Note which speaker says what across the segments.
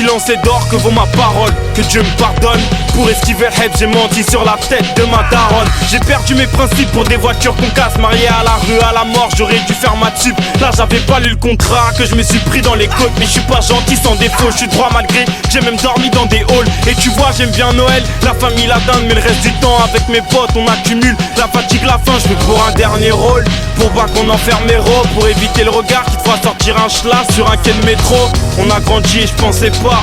Speaker 1: silence est d'or, que vaut ma parole, que Dieu me pardonne. Pour esquiver le hype, j'ai menti sur la tête de ma daronne. J'ai perdu mes principes pour des voitures qu'on casse. Marié à la rue, à la mort, j'aurais dû faire ma tube. Là j'avais pas lu le contrat, que je me suis pris dans les côtes. Mais je suis pas gentil sans défaut, je suis droit malgré. J'ai même dormi dans des halls. Et tu vois j'aime bien Noël, la famille la dinde. Mais le reste du temps avec mes potes on accumule la fatigue, la faim. Je veux pour un dernier rôle, pour pas qu'on enferme mes robes. Pour éviter le regard qui te fera sortir un schlass sur un quai de métro. On a grandi et je pensais pas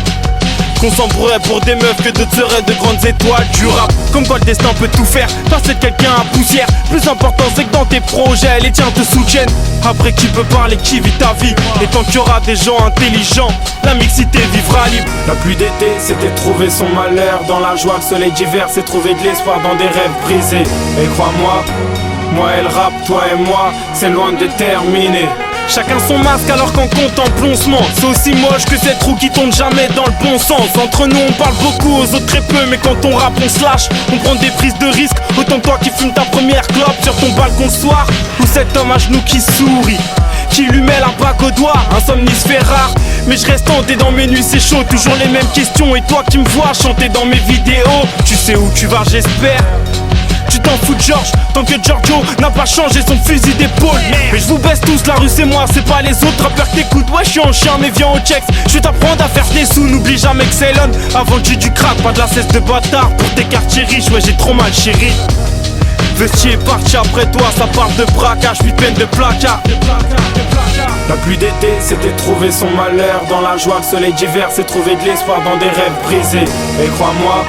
Speaker 1: qu'on s'embrouillerait pour des meufs, que d'autres seraient de grandes étoiles du rap. Comme quoi le destin peut tout faire, passer de quelqu'un à poussière. Plus important c'est que dans tes projets, les tiens te soutiennent. Après qui peut parler, qui vit ta vie. Et tant qu'il y aura des gens intelligents, la mixité vivra libre.
Speaker 2: La pluie d'été c'était trouver son malheur dans la joie, le soleil d'hiver c'est trouver de l'espoir dans des rêves brisés. Et crois-moi, moi et le rap, toi et moi, c'est loin de terminer.
Speaker 1: Chacun son masque alors qu'en contemple on se ment. C'est aussi moche que cette roue qui tombe jamais dans le bon sens. Entre nous on parle beaucoup, aux autres très peu. Mais quand on rappe on se lâche, on prend des prises de risque. Autant que toi qui fumes ta première clope sur ton balcon ce soir. Ou cet homme à genoux qui sourit, qui lui met la bague au doigt. Un somnifère rare, mais je reste hanté dans mes nuits, c'est chaud. Toujours les mêmes questions et toi qui me vois chanter dans mes vidéos. Tu sais où tu vas j'espère. Tu t'en fous de George, tant que Giorgio n'a pas changé son fusil d'épaule. Mais je vous baisse tous, la rue c'est moi, c'est pas les autres rappeurs que t'écoutes. Ouais je suis en chien mais viens au checks. Je vais t'apprendre à faire des sous, n'oublie jamais que c'est l'homme. Avant que tu du crack, pas de la cesse de bâtard. Pour tes quartiers riches, ouais j'ai trop mal chéri. Vestier est parti après toi, ça parle de braquage, puis peine de placard.
Speaker 2: La pluie d'été c'était trouver son malheur dans la joie, le soleil d'hiver c'est trouver de l'espoir dans des rêves brisés. Et crois-moi,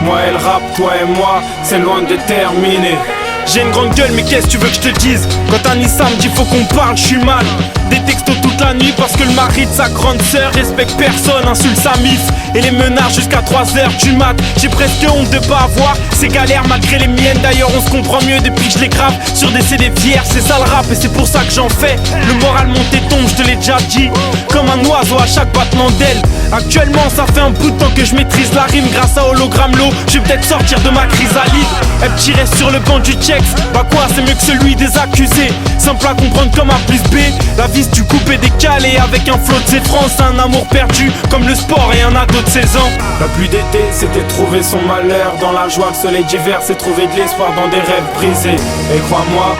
Speaker 2: moi et le rap, toi et moi, c'est loin de terminer.
Speaker 1: J'ai une grande gueule mais qu'est-ce que tu veux que je te dise? Quand un Nissa me dit faut qu'on parle, je suis mal. Des textos toute la nuit parce que le mari de sa grande sœur respecte personne, insulte sa mif et les menace jusqu'à 3h du mat. J'ai presque honte de pas avoir ces galères malgré les miennes. D'ailleurs on se comprend mieux depuis que je les grave sur des CD vierges. C'est ça le rap et c'est pour ça que j'en fais. Le moral monte et tombe, je te l'ai déjà dit. Comme un oiseau à chaque battement d'aile. Actuellement ça fait un bout de temps que je maîtrise la rime. Grâce à Hologramme Low, je vais peut-être sortir de ma chrysalide. Elle petit reste sur le banc du check. Bah quoi c'est mieux que celui des accusés. Simple à comprendre comme A plus B. La vis du coupé décalé avec un flot de ses France. Un amour perdu comme le sport et un ado de 16 ans.
Speaker 2: La pluie d'été c'était trouver son malheur dans la joie, le soleil d'hiver c'est trouver de l'espoir dans des rêves brisés. Et crois-moi,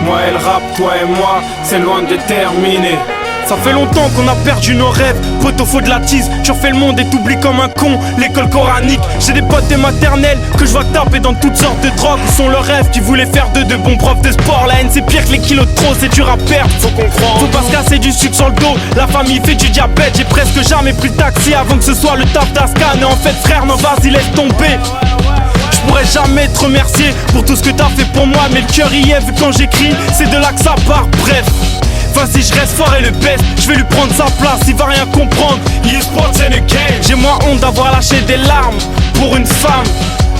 Speaker 2: moi et le rap, toi et moi, c'est loin de terminer.
Speaker 1: Ça fait longtemps qu'on a perdu nos rêves. Poteau faut de la tise, tu refais le monde et t'oublies comme un con l'école coranique. J'ai des potes des maternelles que je vois taper dans toutes sortes de drogues. Ils sont leurs rêves qui voulaient faire de bons profs de sport. La haine c'est pire que les kilos de trop, c'est dur à perdre. Faut comprendre, faut pas se casser du sucre sur le dos. La famille fait du diabète, j'ai presque jamais pris le taxi avant que ce soit le taf d'Ascan. Et en fait frère non vas-y laisse tomber. Je pourrais jamais te remercier pour tout ce que t'as fait pour moi. Mais le cœur y est vu quand j'écris, c'est de là que ça part, bref. Vas-y je reste fort et le best, je vais lui prendre sa place, il va rien comprendre. J'ai moins honte d'avoir lâché des larmes pour une femme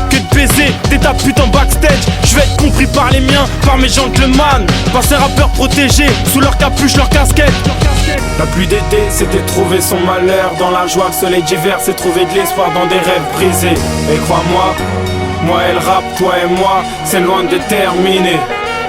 Speaker 1: que de baiser des tas de putes en backstage. Je vais être compris par les miens, par mes gentlemen. Par ces rappeurs protégés, sous leur capuche, leur casquette.
Speaker 2: La pluie d'été c'était trouver son malheur dans la joie, le soleil d'hiver c'est trouver de l'espoir dans des rêves brisés. Et crois-moi, moi et le rap, toi et moi, c'est loin de terminer.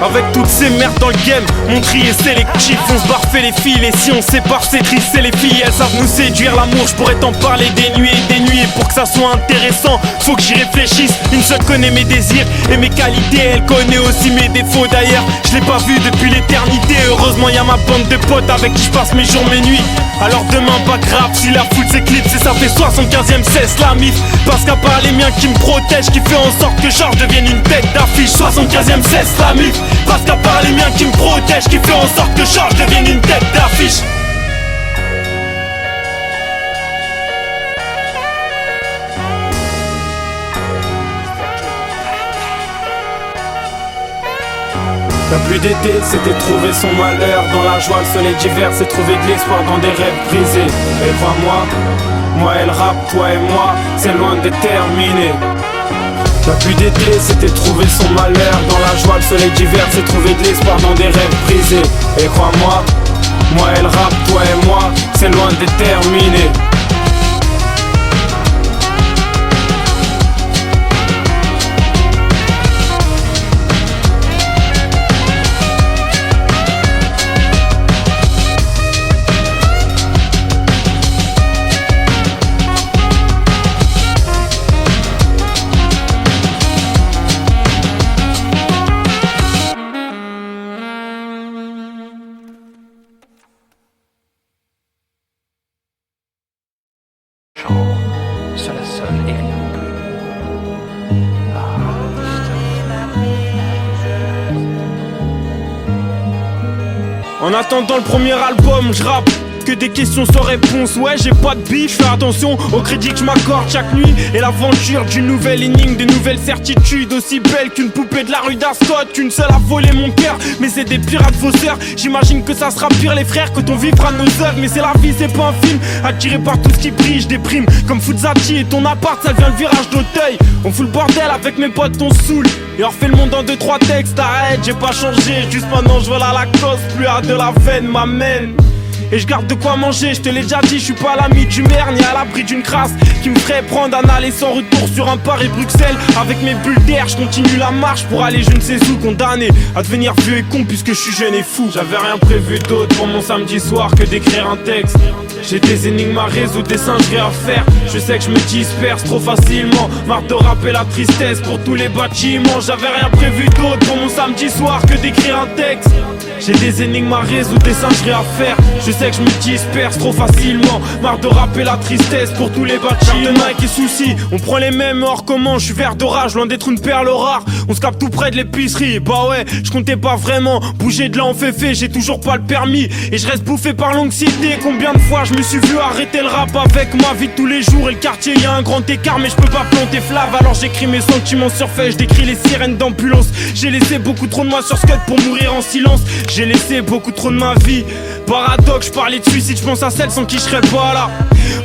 Speaker 1: Avec toutes ces merdes dans le game, mon tri est sélectif. On se barfait les filles et si on se sépare c'est triste. C'est les filles, elles savent nous séduire. L'amour, je pourrais t'en parler des nuits et des nuits. Et pour que ça soit intéressant, faut que j'y réfléchisse. Une seule connaît mes désirs et mes qualités. Elle connaît aussi mes défauts d'ailleurs. Je l'ai pas vu depuis l'éternité. Heureusement y'a ma bande de potes avec qui je passe mes jours, mes nuits. Alors demain pas grave si la foule s'éclipse. Et ça fait 75ème cesse la mif. Parce qu'à part les miens qui me protègent, qui fait en sorte que Georges devienne une tête d'affiche. 75ème cesse la mif. Parce qu'à part les miens qui me protègent, qui fait en sorte que Georges devienne une tête d'affiche.
Speaker 2: La pluie d'été c'était trouver son malheur dans la joie, le soleil d'hiver c'est trouver de l'espoir dans des rêves brisés. Et crois-moi, moi et le rap, toi et moi, c'est loin de terminer. La pluie d'été c'était trouver son malheur dans la joie, le soleil d'hiver c'est trouver de l'espoir dans des rêves brisés. Et crois-moi, moi et le rap, toi et moi, c'est loin de terminer.
Speaker 3: seul et rien de plus.
Speaker 1: En attendant le premier album, je rappe que des questions sans réponse. Ouais, j'ai pas de bif, je fais attention au crédit que je m'accorde chaque nuit. Et l'aventure d'une nouvelle énigme, de nouvelles certitudes, aussi belle qu'une poupée de la rue d'Ascot. Qu'une seule a volé mon cœur, mais c'est des pirates faussaires. J'imagine que ça sera pire les frères quand on vivra nos œuvres. Mais c'est la vie, c'est pas un film. Attiré par tout ce qui brille, je déprime comme Fuzati. Et ton appart, ça devient le virage d'Auteuil. On fout le bordel avec mes potes, on saoule. Et on refait le monde en 2-3 textes. Arrête, j'ai pas changé, juste maintenant je veux la Lacoste. Plus à de la veine m'amène. Et je garde de quoi manger, je te l'ai déjà dit, je suis pas l'ami du maire ni à l'abri d'une crasse qui me ferait prendre un aller sans retour sur un Paris-Bruxelles. Avec mes bulles d'air, je continue la marche pour aller je ne sais où, condamné à devenir vieux et con puisque je suis jeune et fou.
Speaker 2: J'avais rien prévu d'autre pour mon samedi soir que d'écrire un texte. J'ai des énigmes à résoudre, des singeries à faire. Je sais que je me disperse trop facilement. Marre de rapper la tristesse pour tous les bâtiments. J'avais rien prévu d'autre pour mon samedi soir que d'écrire un texte. J'ai des énigmes à résoudre, des singeries à faire. Je sais que je me disperse trop facilement. Marre de rapper la tristesse pour tous les bâtiments. De Mike et soucis, on prend les mêmes hors comment. Je suis vert d'orage, loin d'être une perle rare. On se capte tout près de l'épicerie. Bah ouais, je comptais pas vraiment bouger de là en féfé, j'ai toujours pas le permis. Et je reste bouffé par l'anxiété. Combien de fois je me suis vu arrêter le rap avec ma vie de tous les jours. Et le quartier, y a un grand écart, mais je peux pas planter Flav. Alors j'écris mes sentiments sur feuille, je décris les sirènes d'ambulance. J'ai laissé beaucoup trop de moi sur Scud pour mourir en silence. J'ai laissé beaucoup trop de ma vie. Paradoxe, je parlais de suicide, je pense à celle sans qui je serais pas là.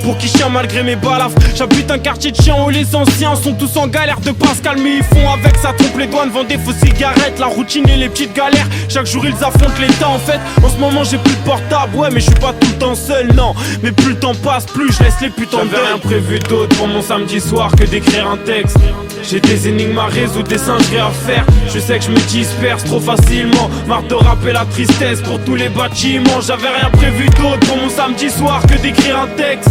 Speaker 2: Pour qui chien malgré mes balafres. J'habite un quartier de chiens où les anciens sont tous en galère de pas se calmer. Ils font avec, ça trompe les douanes, vendent des fausses cigarettes. La routine et les petites galères, chaque jour ils affrontent l'état. En fait, en ce moment j'ai plus de portable. Ouais mais je suis pas tout le temps seul, non. Mais plus le temps passe, plus je laisse les putains de. J'avais rien prévu d'autre pour mon samedi soir que d'écrire un texte. J'ai des énigmes à résoudre, des singeries à faire. Je sais que je me disperse trop facilement. Marre de rapper la tristesse pour tous les bâtiments. J'avais rien prévu d'autre pour mon samedi soir que d'écrire un texte.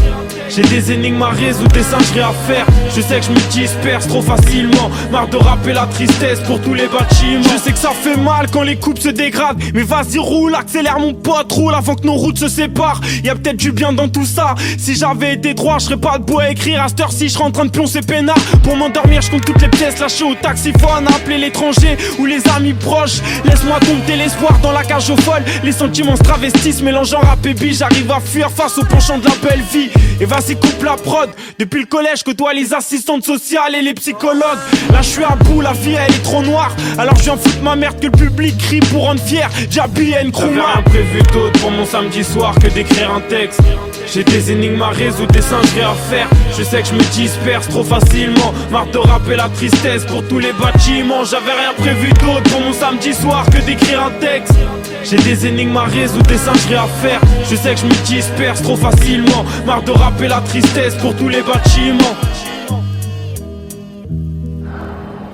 Speaker 2: J'ai des énigmes à résoudre, des singeries à faire. Je sais que je me disperse trop facilement. Marre de rapper la tristesse pour tous les bâtiments.
Speaker 1: Je sais que ça fait mal quand les coupes se dégradent. Mais vas-y roule, accélère mon pote, roule avant que nos routes se séparent. Y'a peut-être du bien dans tout ça. Si j'avais été droit, je serais pas debout à écrire. À cette heure-ci, je serais en train de pioncer peinard. Pour m'endormir, je compte toutes les pièces lâchées au taxiphone. Appeler l'étranger ou les amis proches. Laisse-moi compter l'espoir dans la cage aux folles. Les sentiments se travestissent, mélangeant rap et bi. J'arrive à fuir face au penchant de la belle vie. Et vas-y coupe la prod. Depuis le collège, côtoie les assistantes sociales et les psychologues. Là je suis à bout, la vie elle est trop noire. Alors je viens foutre ma merde que le public crie pour rendre fier. Jabi et Nkrumah.
Speaker 2: J'avais rien prévu d'autre pour mon samedi soir que d'écrire un texte. J'ai des énigmes à résoudre, des singeries à faire. Je sais que je me disperse trop facilement. Marre de rapper la tristesse pour tous les bâtiments. J'avais rien prévu d'autre pour mon samedi soir que d'écrire un texte. J'ai des énigmes à résoudre, des singeries à faire. Je sais que je me disperse trop facilement. Marre de rapper la tristesse pour tous les bâtiments.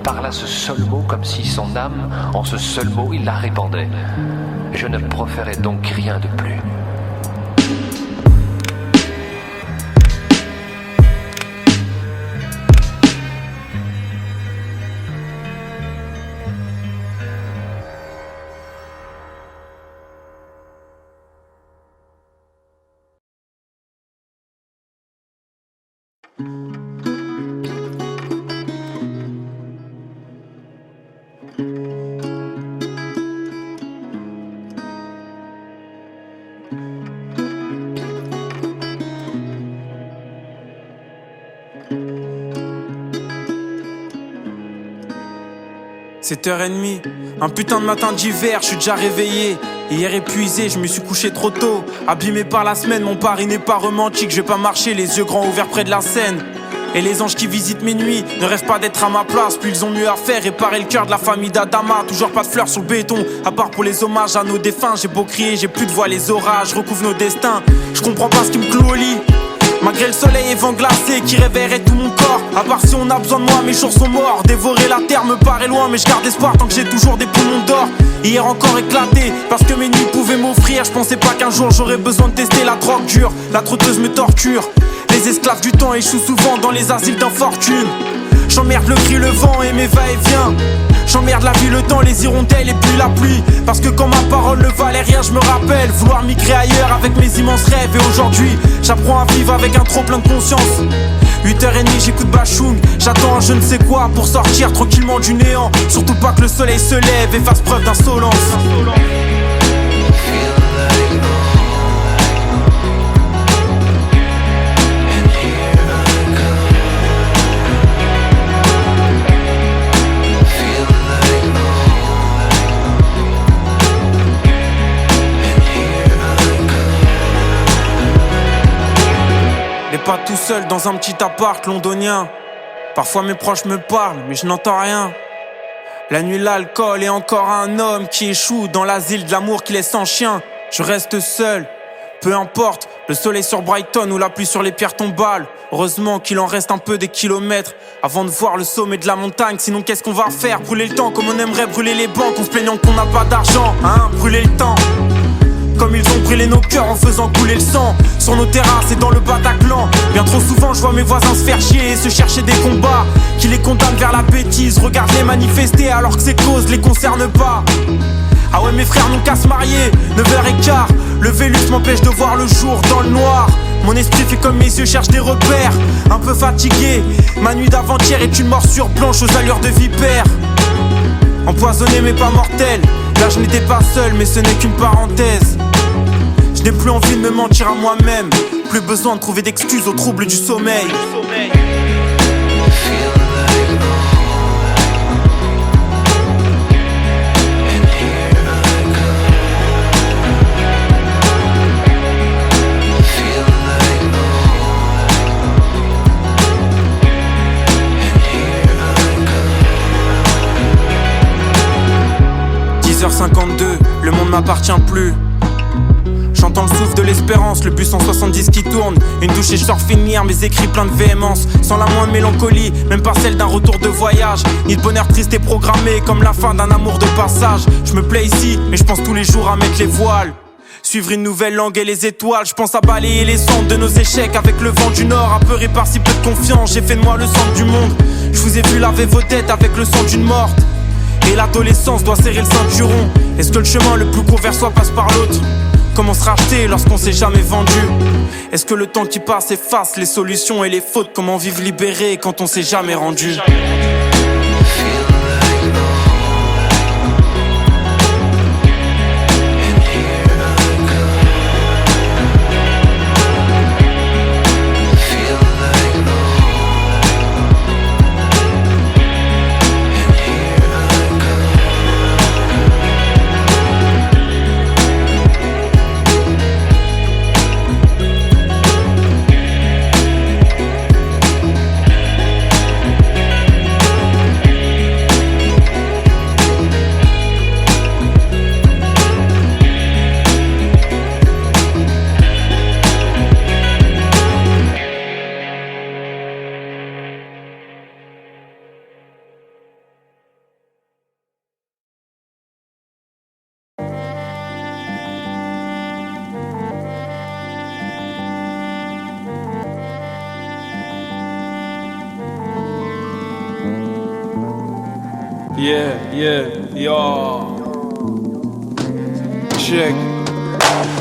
Speaker 3: Parla ce seul mot comme si son âme, en ce seul mot, il la répandait. Je ne proférais donc rien de plus.
Speaker 1: C'est 7h30, un putain de matin d'hiver, je suis déjà réveillé. Hier épuisé, je me suis couché trop tôt. Abîmé par la semaine, mon pari n'est pas romantique. Je vais pas marcher les yeux grands ouverts près de la Seine. Et les anges qui visitent mes nuits ne rêvent pas d'être à ma place. Puis ils ont mieux à faire, réparer le cœur de la famille d'Adama. Toujours pas de fleurs sur le béton, à part pour les hommages à nos défunts. J'ai beau crier, j'ai plus de voix, les orages recouvrent nos destins. Je comprends pas ce qui me cloue au lit, malgré le soleil et vent glacé qui réveillerait tout mon corps. À part si on a besoin de moi, mes jours sont morts. Dévorer la terre me paraît loin, mais je garde espoir tant que j'ai toujours des poumons d'or. Hier encore éclaté, parce que mes nuits pouvaient m'offrir. Je pensais pas qu'un jour j'aurais besoin de tester la drogue dure. La trotteuse me torture. Les esclaves du temps échouent souvent dans les asiles d'infortune. J'emmerde le cri, le vent et mes va-et-vient. J'emmerde la vie, le temps, les hirondelles et puis la pluie. Parce que quand ma parole ne valait rien, je me rappelle vouloir migrer ailleurs avec mes immenses rêves. Et aujourd'hui, j'apprends à vivre avec un trop plein de conscience. 8h
Speaker 2: 8h30 j'écoute Bachung. J'attends je ne sais quoi pour sortir tranquillement du néant. Surtout pas que le soleil se lève et fasse preuve d'insolence. Pas tout seul dans un petit appart londonien. Parfois mes proches me parlent mais je n'entends rien. La nuit l'alcool et encore un homme qui échoue dans l'asile de l'amour qui laisse sans chien. Je reste seul, peu importe, le soleil sur Brighton ou la pluie sur les pierres tombales. Heureusement qu'il en reste un peu des kilomètres avant de voir le sommet de la montagne. Sinon qu'est-ce qu'on va faire? Brûler le temps comme on aimerait brûler les banques en se plaignant qu'on n'a pas d'argent, hein? Brûler le temps comme ils ont brûlé nos cœurs en faisant couler le sang sur nos terrasses et dans le Bataclan. Bien trop souvent je vois mes voisins se faire chier et se chercher des combats qui les condamnent vers la bêtise. Regarde-les manifester alors que ces causes les concernent pas. Ah ouais mes frères n'ont qu'à se marier, 9h15. Le Vélux m'empêche de voir le jour dans le noir. Mon esprit fait comme mes yeux cherchent des repères. Un peu fatigué, ma nuit d'avant-hier est une morsure blanche aux allures de vipère. Empoisonné mais pas mortel. Là je n'étais pas seul mais ce n'est qu'une parenthèse. Je n'ai plus envie de me mentir à moi-même. Plus besoin de trouver d'excuses aux troubles du sommeil. 10h52, le monde m'appartient plus. J'entends le souffle de l'espérance, le bus 170 qui tourne. Une douche et je sors finir mes écrits pleins de véhémence. Sans la moindre mélancolie, même pas celle d'un retour de voyage. Ni de bonheur triste et programmé, comme la fin d'un amour de passage. Je me plais ici, mais je pense tous les jours à mettre les voiles. Suivre une nouvelle langue et les étoiles. Je pense à balayer les cendres de nos échecs avec le vent du nord. Apeuré par si peu de confiance, j'ai fait de moi le centre du monde. Je vous ai vu laver vos têtes avec le sang d'une morte. Et l'adolescence doit serrer le ceinturon. Est-ce que le chemin le plus court vers soi passe par l'autre? Comment se racheter lorsqu'on s'est jamais vendu? Est-ce que le temps qui passe efface les solutions et les fautes? Comment vivre libéré quand on s'est jamais rendu?
Speaker 1: Check.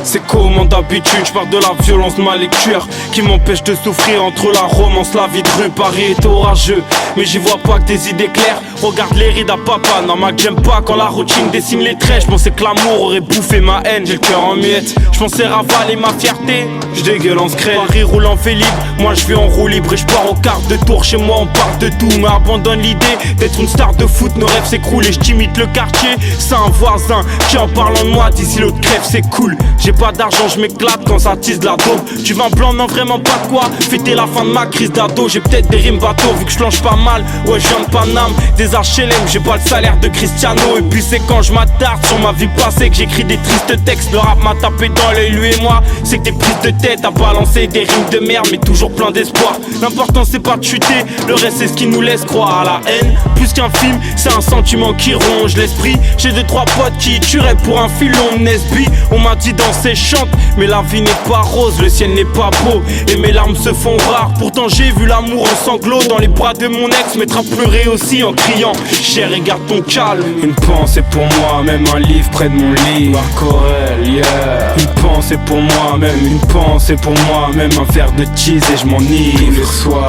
Speaker 1: C'est comment d'habitude, je parle de la violence de ma lecture qui m'empêche de souffrir entre la romance, la vie de rue. Paris est orageux, mais j'y vois pas que des idées claires. Regarde les rides à papa, non ma j'aime pas quand la routine dessine les traits. Je pensais que l'amour aurait bouffé ma haine, j'ai le cœur en miettes. Je pensais ravaler ma fierté, je dégueule en secret. Paris roule en fait libre, moi je vis en roue libre. Et je pars au quart de tour, chez moi on parle de tout. Mais abandonne l'idée d'être une star de foot, nos rêves s'écroulent. Et je t'imite le quartier, c'est un voisin qui en parlant de moi dit si l'autre crève c'est cool. J'ai pas d'argent, je m'éclate quand ça tisse de la dope. Du vin blanc, non vraiment pas de quoi fêter la fin de ma crise d'ado. J'ai peut-être des rimes bateaux vu que je planche pas mal. Ouais je viens de Paname, des HLM, j'ai pas le salaire de Cristiano. Et puis c'est quand je m'attarde sur ma vie passée que j'écris des tristes textes. Le rap m'a tapé dans l'œil, lui et moi. C'est que des prises de tête à balancer des rimes de merde, mais toujours plein d'espoir. L'important c'est pas de chuter, le reste c'est ce qui nous laisse croire à la haine. Plus qu'un film, c'est un sentiment qui ronge l'esprit. J'ai 2-3 potes qui tueraient pour un filon Nesby. On m'a dit danser chante, mais la vie n'est pas rose, le ciel n'est pas beau et mes larmes se font rares. Pourtant j'ai vu l'amour en sanglots dans les bras de mon ex mettre à pleurer aussi en criant chérie garde ton calme.
Speaker 2: Une pensée pour moi, même un livre près de mon lit. Corel, yeah. Une pensée pour moi, même une pensée pour moi, même un verre de cheese et je m'enivre le soir.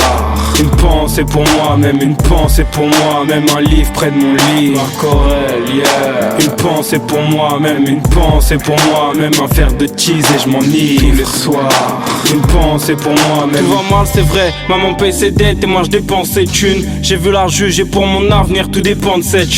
Speaker 2: Une pensée pour moi, même une pensée pour moi, même un livre près de mon lit. Corel, yeah. Une pensée pour moi, même une pensée pour moi, même un verre de cheese et je m'enivre le soir. Une pensée pour moi, même.
Speaker 1: Tout va mal, c'est vrai, maman paye ses dettes et moi je dépense ses thunes. J'ai vu la juge et pour mon avenir tout dépend de cette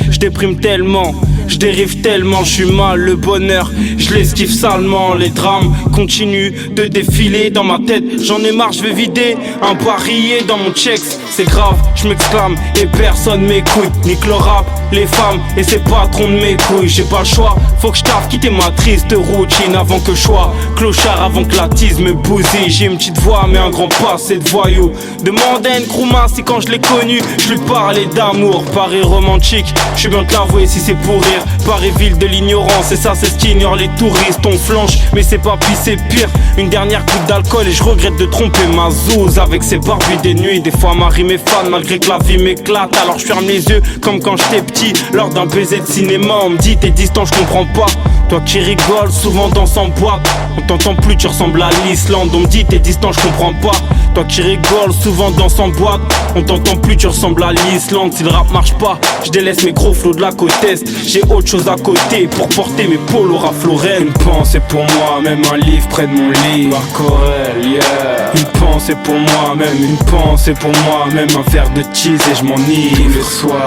Speaker 1: je déprime tellement, je dérive tellement, je suis mal, le bonheur, je l'esquive salement. Les drames continuent de défiler dans ma tête. J'en ai marre, je vais vider un barillet dans mon checks. C'est grave, je m'exclame et personne m'écoute. Nique le rap, les femmes et ses patrons de mes couilles. J'ai pas le choix, faut que je taffe, quitter ma triste routine avant que je sois clochard, avant que la tise me bousille. J'ai une petite voix mais un grand passé de voyou. Demandez à une Nkrumah si quand je l'ai connu je lui parlais d'amour. Paris romantique, je suis bien de l'avouer si c'est pour rire. Paris ville de l'ignorance et ça c'est ce qu'ignorent les touristes. On flanche mais c'est pas pis c'est pire. Une dernière goutte d'alcool et je regrette de tromper ma zouze. Avec ses barbus des nuits, des fois ma rime est fan malgré que la vie m'éclate. Alors je ferme les yeux comme quand j'étais petit lors d'un baiser de cinéma. On me dit t'es distant, je comprends pas. Toi qui rigoles souvent danse en boîte, on t'entend plus, tu ressembles à l'Islande. On me dit t'es distant, je comprends pas. Toi qui rigoles souvent danse en boîte, on t'entend plus, tu ressembles à l'Islande. Si le rap marche pas, je délaisse mes gros flots de la côte est. J'ai autre chose à côté pour porter mes polos Ralph Lauren.
Speaker 2: Une pensée pour moi, même un livre près de mon lit. Corel, yeah. Une pensée pour moi, même une pensée pour moi, même un verre de cheese et je m'enivre le soir.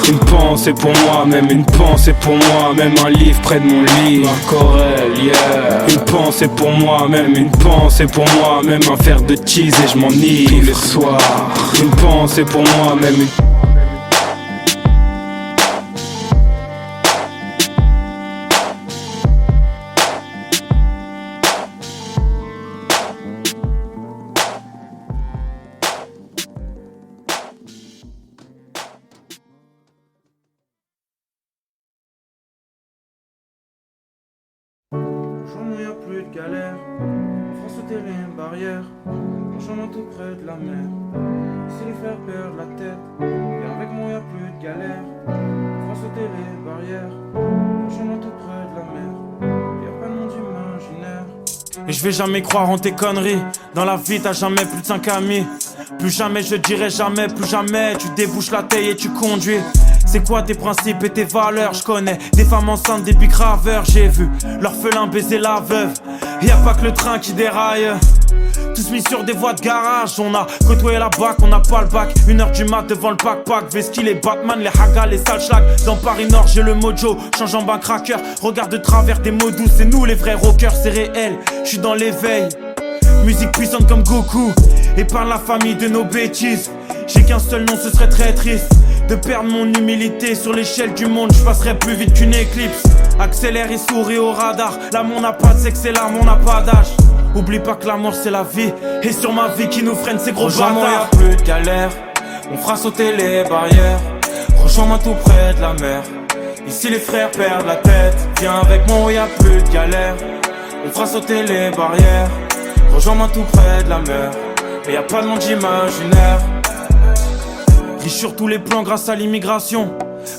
Speaker 2: Une pensée pour moi, même une pensée pour moi, même un livre près de mon lit. Corel, yeah. Une pensée pour moi, même une pensée pour moi, même un verre de cheese et je m'enivre le soir. Une pensée pour moi, même une.
Speaker 4: Y'a plus de galère, on fera sauter les barrières, en chemin tout près de la mer. Si les frères perdent la tête, et avec moi y'a plus de galère, on fera sauter les barrières, en chemin tout près de la mer. Y'a pas de monde imaginaire.
Speaker 1: Et je vais jamais croire en tes conneries. Dans la vie t'as jamais plus de 5 amis. Plus jamais je dirai jamais, plus jamais. Tu débouches la taille et tu conduis. C'est quoi tes principes et tes valeurs? Je connais des femmes enceintes, des big raveurs. J'ai vu l'orphelin baiser la veuve. Y'a pas que le train qui déraille. Tous mis sur des voies de garage. On a côtoyé la bac, on n'a pas le bac. 1h du mat devant le backpack. Veski, les Batman, les Haga, les sales schlags. Dans Paris Nord j'ai le mojo, change en bain cracker. Regarde de travers des mots doux, c'est nous les vrais rockers. C'est réel, je suis dans l'éveil. Musique puissante comme Goku. Épargne la famille de nos bêtises. J'ai qu'un seul nom, ce serait très triste de perdre mon humilité. Sur l'échelle du monde, je passerai plus vite qu'une éclipse. Accélère et souris au radar. L'amour n'a pas de sexe et l'amour n'a pas d'âge. Oublie pas que l'amour c'est la vie. Et sur ma vie qui nous freine ces gros bâtards.
Speaker 4: Y'a plus de galère, on fera sauter les barrières. Rejoins-moi tout près de la mer. Ici les frères perdent la tête. Viens avec moi, y'a plus de galère. On fera sauter les barrières. Rejoins-moi tout près de la mer. Et y'a pas de monde imaginaire. Riche sur tous les plans grâce à l'immigration.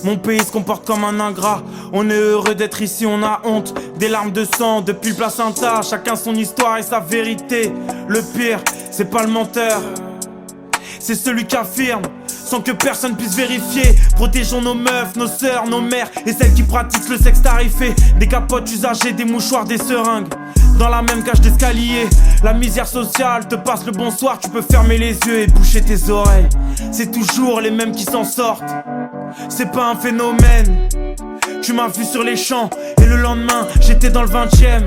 Speaker 4: Mon pays se comporte comme un ingrat. On est heureux d'être ici, on a honte. Des larmes de sang depuis le placenta. Chacun son histoire et sa vérité. Le pire, c'est pas le menteur, c'est celui qui affirme sans que personne puisse vérifier. Protégeons nos meufs, nos sœurs, nos mères et celles qui pratiquent le sexe tarifé. Des capotes usagées, des mouchoirs, des seringues dans la même cage d'escalier. La misère sociale te passe le bonsoir. Tu peux fermer les yeux et boucher tes oreilles. C'est toujours les mêmes qui s'en sortent. C'est pas un phénomène. Tu m'as vu sur les champs et le lendemain j'étais dans le 20e.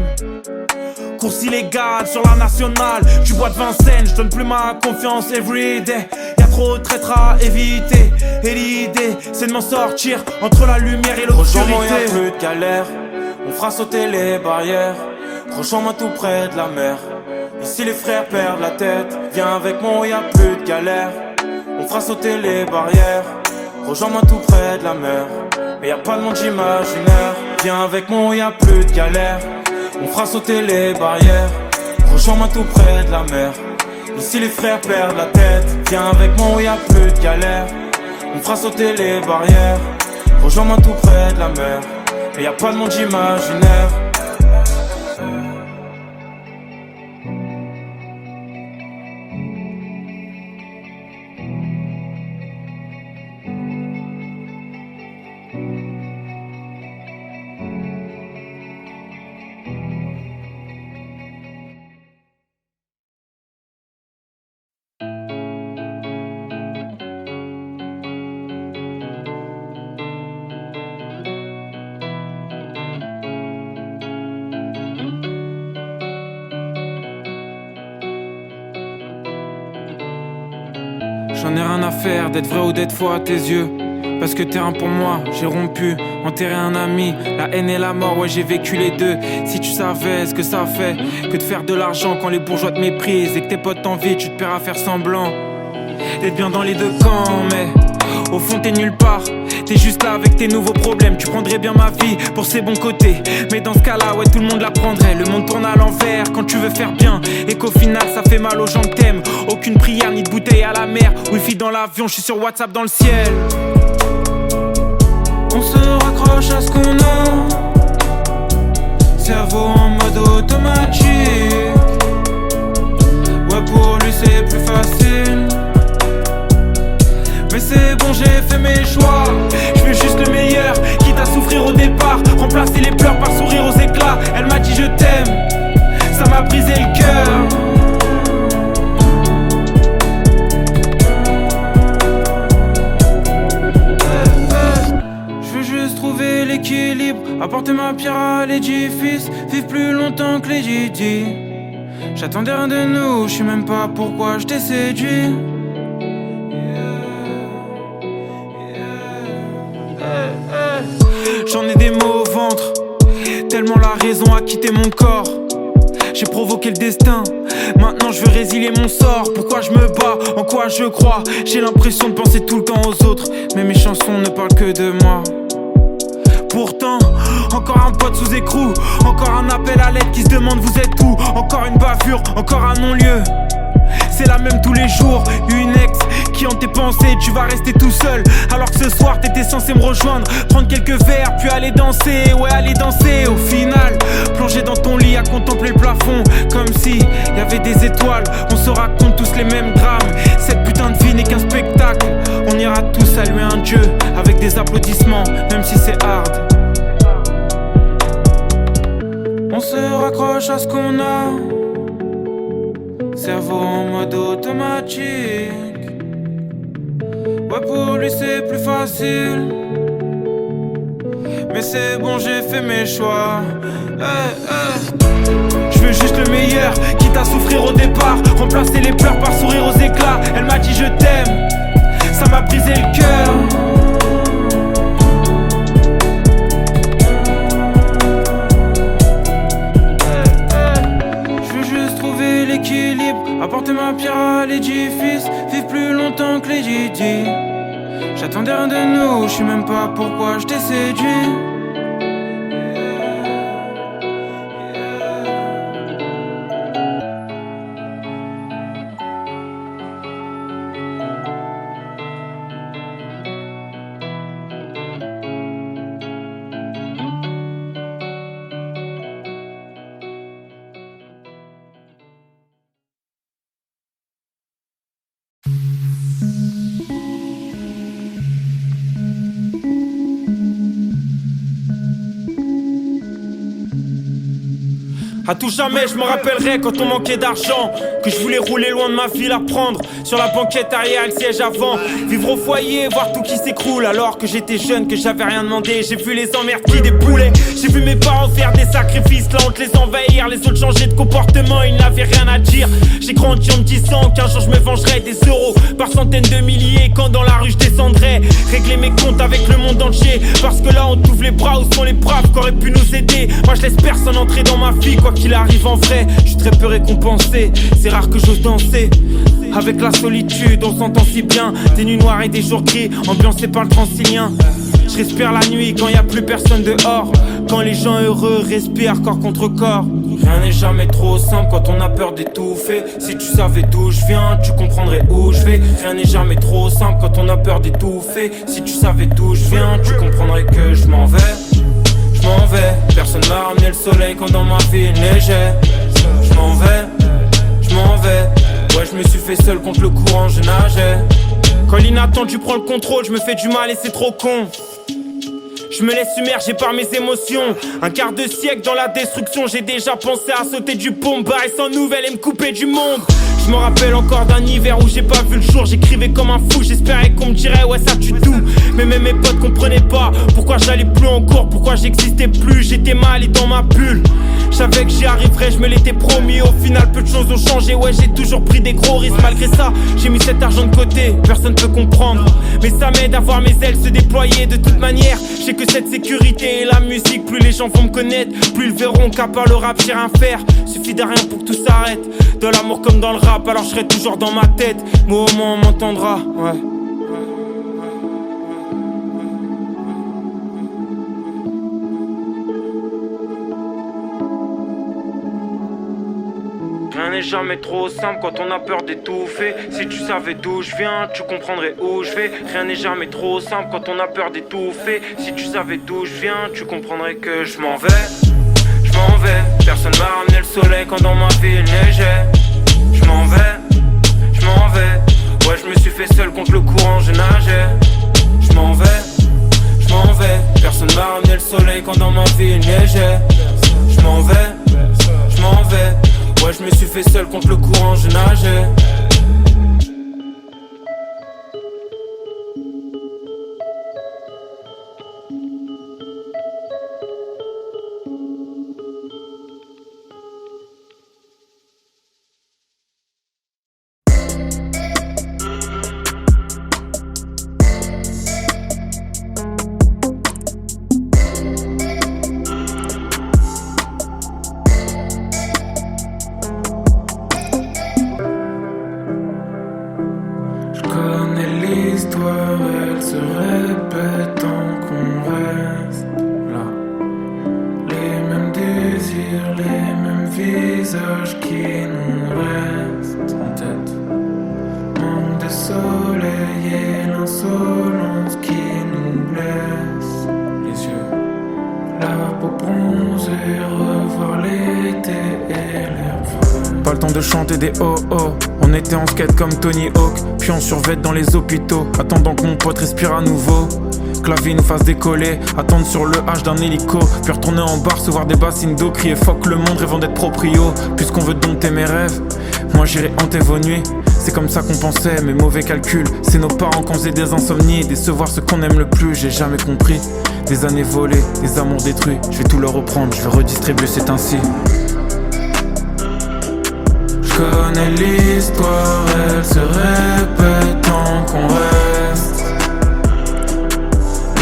Speaker 4: Course illégale sur la nationale. Tu bois de Vincennes, je donne plus ma confiance everyday. Y'a trop de traîtres à éviter. Et l'idée c'est de m'en sortir entre la lumière et l'obscurité. Rejoins-moi, y'a plus de galère. On fera sauter les barrières. Rejoins-moi tout près de la mer. Ici les frères perdent la tête. Viens avec moi, y'a plus de galère. On fera sauter les barrières. rejoins-moi tout près de la mer. Mais y'a pas de monde imaginaire. Viens avec moi où y'a plus de galère. On fera sauter les barrières. Rejoins-moi tout près de la mer. Ici les frères perdent la tête. Viens avec moi où y'a plus de galère. On fera sauter les barrières. Rejoins-moi tout près de la mer. Mais y'a pas de monde imaginaire.
Speaker 2: J'en ai rien à faire d'être vrai ou d'être faux à tes yeux. Parce que t'es un pour moi, j'ai rompu, enterré un ami. La haine et la mort, ouais j'ai vécu les deux. Si tu savais ce que ça fait que de faire de l'argent quand les bourgeois te méprisent et que tes potes t'envient, tu te perds à faire semblant d'être bien dans les deux camps. Mais au fond t'es nulle part, t'es juste là avec tes nouveaux problèmes. Tu prendrais bien ma vie pour ses bons côtés, mais dans ce cas-là, ouais tout le monde la prendrait. Le monde tourne à l'envers quand tu veux faire bien et qu'au final ça fait mal aux gens que t'aimes. Aucune prière ni de bouteille à la mer. Wifi dans l'avion, je suis sur WhatsApp dans le ciel. On se raccroche à ce qu'on a, cerveau en mode automatique. Ouais pour lui c'est plus facile, mais c'est bon j'ai fait mes choix. Je veux juste le meilleur, quitte à souffrir au départ. Remplacer les pleurs par sourire aux éclats. Elle m'a dit je t'aime, ça m'a brisé le cœur. Trouver l'équilibre, apporter ma pierre à l'édifice, vivre plus longtemps que les Didi. J'attendais rien de nous, je sais même pas pourquoi je t'ai séduit. J'en ai des mots au ventre, tellement la raison a quitté mon corps. J'ai provoqué le destin, maintenant je veux résilier mon sort. Pourquoi je me bats, en quoi je crois. J'ai l'impression de penser tout le temps aux autres, mais mes chansons ne parlent que de moi. Pourtant, encore un pote sous écrou, encore un appel à l'aide qui se demande vous êtes où. Encore une bavure, encore un non-lieu. C'est la même tous les jours, une ex qui hante tes pensées. Tu vas rester tout seul, alors que ce soir t'étais censé me rejoindre. Prendre quelques verres, puis aller danser, ouais aller danser. Au final, plonger dans ton lit à contempler le plafond, comme si y avait des étoiles. On se raconte tous les mêmes drames. Cette putain de vie n'est qu'un spectacle. On ira tous saluer un dieu avec des applaudissements, même si c'est hard. On se raccroche à ce qu'on a, cerveau en mode automatique. Ouais pour lui c'est plus facile, mais c'est bon j'ai fait mes choix. Je veux juste le meilleur, quitte à souffrir au départ. Remplacer les pleurs par sourire aux éclats. Elle m'a dit je t'aime, ça m'a brisé le cœur. L'équilibre, apporter ma pierre à l'édifice, vivre plus longtemps que les Didi. J'attendais rien de nous, je sais même pas pourquoi je t'ai séduit.
Speaker 1: À tout jamais je me rappellerai quand on manquait d'argent, que je voulais rouler loin de ma ville à prendre. Sur la banquette arrière, le siège avant. Vivre au foyer, voir tout qui s'écroule. Alors que j'étais jeune, que j'avais rien demandé. J'ai vu les emmerdes qui déboulaient. J'ai vu mes parents faire des sacrifices, la honte les envahir. Les autres changer de comportement, ils n'avaient rien à dire. J'ai grandi en me disant qu'un jour je me vengerai des euros. par centaines de milliers. Quand dans la rue je descendrai, régler mes comptes avec le monde entier. Parce que là on t'ouvre les bras, où sont les braves qui auraient pu nous aider. Moi je laisse personne entrer dans ma vie, quoi qu'il arrive en vrai. Je suis très peu récompensé, c'est rare que j'ose danser. Avec la solitude, on s'entend si bien. Des nuits noires et des jours gris, ambiancés par le Transilien. Je respire la nuit quand y a plus personne dehors. Quand les gens heureux respirent corps contre corps.
Speaker 4: Rien n'est jamais trop simple quand on a peur d'étouffer. Si tu savais d'où je viens, tu comprendrais où je vais. Rien n'est jamais trop simple quand on a peur d'étouffer. Si tu savais d'où je viens, tu comprendrais que je m'en vais. Je m'en vais, personne m'a ramené le soleil quand dans ma vie il neigeait. Je m'en vais, je m'en vais. Ouais, je me suis fait seul contre le courant, je nageais.
Speaker 1: Quand l'inattendu prend le contrôle, je me fais du mal et c'est trop con. Je me laisse submerger par mes émotions. Un quart de siècle dans la destruction. J'ai déjà pensé à sauter du pont, barrer sans nouvelles et me couper du monde. Je me rappelle encore d'un hiver où j'ai pas vu le jour. J'écrivais comme un fou, j'espérais qu'on me dirait ouais ça tue tout. Mais même mes potes comprenaient pas pourquoi j'allais plus en cours, pourquoi j'existais plus. J'étais mal et dans ma bulle. Je savais que j'y arriverais, je me l'étais promis. Au final peu de choses ont changé, ouais j'ai toujours pris des gros risques. Malgré ça, j'ai mis cet argent de côté, personne peut comprendre. Mais ça m'aide à voir mes ailes se déployer. De toute manière, je sais que cette sécurité et la musique, plus les gens vont me connaître, plus ils verront qu'à part le rap j'ai rien faire. Suffit de rien pour que tout s'arrête. Dans l'amour comme dans le rap, alors je serai toujours dans ma tête. Mais au moins on m'entendra, ouais.
Speaker 4: Rien n'est jamais trop simple quand on a peur d'étouffer. Si tu savais d'où je viens, tu comprendrais où je vais. Rien n'est jamais trop simple quand on a peur d'étouffer. Si tu savais d'où je viens, tu comprendrais que je m'en vais. Je m'en vais, personne m'a ramené le soleil quand dans ma vie il neigeait. Je m'en vais, je m'en vais. Ouais, je me suis fait seul contre le courant, je nageais. Je m'en vais, je m'en vais. Personne m'a ramené le soleil quand dans ma vie il neigeait. Je m'en vais, je m'en vais. Ouais, je me suis fait seul contre le courant, je nageais.
Speaker 2: Elle se répète tant qu'on reste là. Les mêmes désirs, les mêmes visages qui nous restent en tête. Manque de soleil et l'insolence qui nous blesse les yeux. La peau bronzée, revoir l'été et l'air frais. Pas le temps de chanter des oh-oh. On était en skate comme Tony Hawk, puis on survête dans les hôpitaux, attendant que mon pote respire à nouveau. Que la vie nous fasse décoller, attendre sur le H d'un hélico, puis retourner en bar, se voir des bassines d'eau, crier fuck le monde, rêvant d'être proprio. Puisqu'on veut dompter mes rêves, moi j'irai hanter vos nuits. C'est comme ça qu'on pensait, mes mauvais calculs. C'est nos parents qu'on faisait des insomnies, décevoir ce qu'on aime le plus, j'ai jamais compris. Des années volées, des amours détruits, je vais tout leur reprendre, je vais redistribuer, c'est ainsi. Je connais l'histoire, elle se répète tant qu'on reste.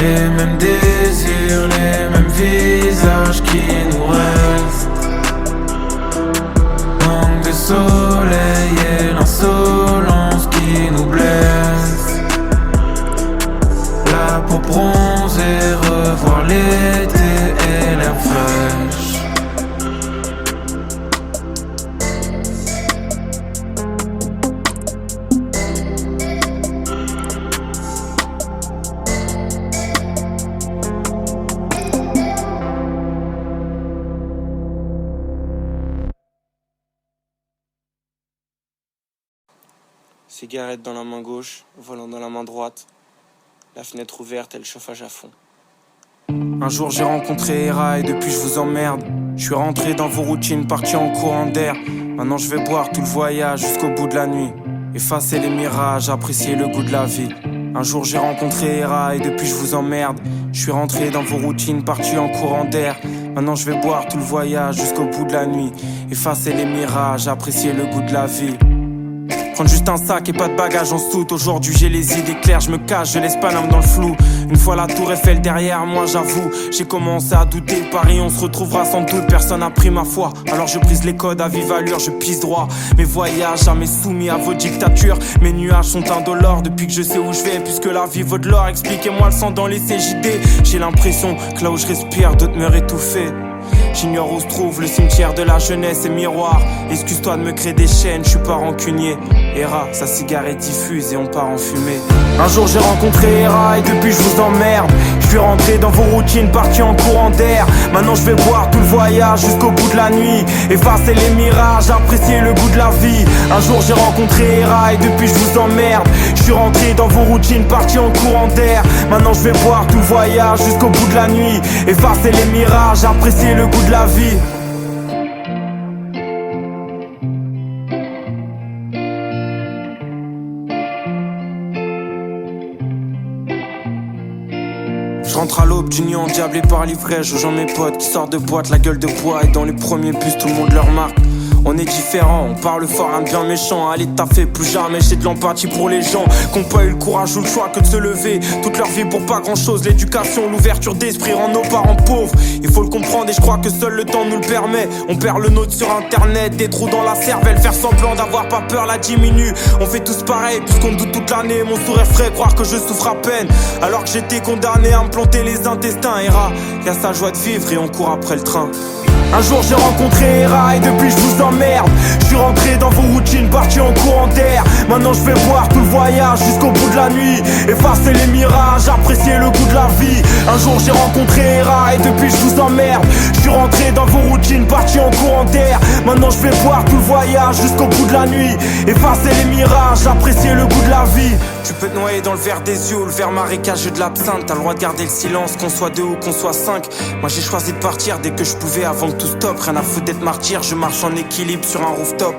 Speaker 2: Les mêmes désirs, les mêmes visages qui nous restent. Manque de soleil et l'insolence qui nous blesse. La peau bronzée, revoir l'été et l'air fraîche.
Speaker 5: Cigarette dans la main gauche, volant dans la main droite. La fenêtre ouverte et le chauffage à fond.
Speaker 2: Un jour j'ai rencontré Hera et depuis je vous emmerde. Je suis rentré dans vos routines, parti en courant d'air. Maintenant je vais boire tout le voyage jusqu'au bout de la nuit. Effacer les mirages, apprécier le goût de la vie. Un jour j'ai rencontré Hera et depuis je vous emmerde. Je suis rentré dans vos routines, parti en courant d'air. Maintenant je vais boire tout le voyage jusqu'au bout de la nuit. Effacer les mirages, apprécier le goût de la vie.
Speaker 4: Prendre juste un sac et pas de bagages en soute. Aujourd'hui j'ai les idées claires, je me cache, je laisse pas l'âme dans le flou. Une fois la tour Eiffel derrière moi, j'avoue, j'ai commencé à douter. Paris on se retrouvera sans doute, personne n'a pris ma foi. Alors je brise les codes à vive allure, je pisse droit. Mes voyages jamais soumis à vos dictatures. Mes nuages sont indolores depuis que je sais où je vais. Puisque la vie vaut de l'or, expliquez-moi le sang dans les CJD. J'ai l'impression que là où je respire, d'autres meurent étouffés. J'ignore où se trouve le cimetière de la jeunesse et miroir. Excuse-toi de me créer des chaînes, je suis pas rancunier. Hera, sa cigarette diffuse et on part en fumée. Un jour j'ai rencontré Hera et depuis je vous emmerde. Je suis rentré dans vos routines, parti en courant d'air. Maintenant je vais boire tout le voyage jusqu'au bout de la nuit. Effacer les mirages, apprécier le goût de la vie. Un jour j'ai rencontré Hera et depuis je vous emmerde. Je suis rentré dans vos routines, parti en courant d'air. Maintenant je vais boire tout le voyage jusqu'au bout de la nuit. Effacer les mirages, apprécier le goût de la vie. Je rentre à l'aube du nuit endiablé par l'ivresse. Je rejoins mes potes qui sortent de boîte, la gueule de bois. Et dans les premiers bus tout le monde leur marque. On est différents, on parle fort, un bien méchant. Allez taffer, plus jamais, j'ai de l'empathie pour les gens qui n'ont pas eu le courage ou le choix que de se lever toute leur vie pour pas grand chose. L'éducation, l'ouverture d'esprit rend nos parents pauvres. Il faut le comprendre et je crois que seul le temps nous le permet. On perd le nôtre sur internet, des trous dans la cervelle. Faire semblant d'avoir pas peur la diminue. On fait tous pareil puisqu'on doute toute l'année. Mon sourire ferait croire que je souffre à peine alors que j'étais condamné à me planter les intestins. Hera, y'a sa joie de vivre et on court après le train. Un jour j'ai rencontré Hera et depuis je vous emmerde. Je suis rentré dans vos routines, parti en courant d'air. Maintenant je vais boire tout le voyage jusqu'au bout de la nuit. Effacer les mirages, apprécier le goût de la vie. Un jour j'ai rencontré Hera et depuis je vous emmerde. Je suis rentré dans vos routines, parti en courant d'air. Maintenant je vais boire tout le voyage jusqu'au bout de la nuit. Effacer les mirages, apprécier le goût de la vie. Tu peux te noyer dans le verre des yeux ou le verre marécageux de l'absinthe. T'as le droit de garder le silence, qu'on soit deux ou qu'on soit cinq. Moi j'ai choisi de partir dès que je pouvais avant que tout stoppe. Rien à foutre d'être martyr, je marche en équilibre sur un rooftop.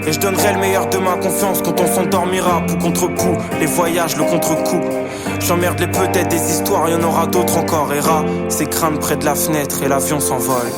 Speaker 4: Et je donnerai le meilleur de ma confiance quand on s'endormira. Pou contre pou, les voyages, le contre-coup. J'emmerde les peut-être des histoires, y'en aura d'autres encore. Hera, c'est crainte près de la fenêtre et l'avion s'envole.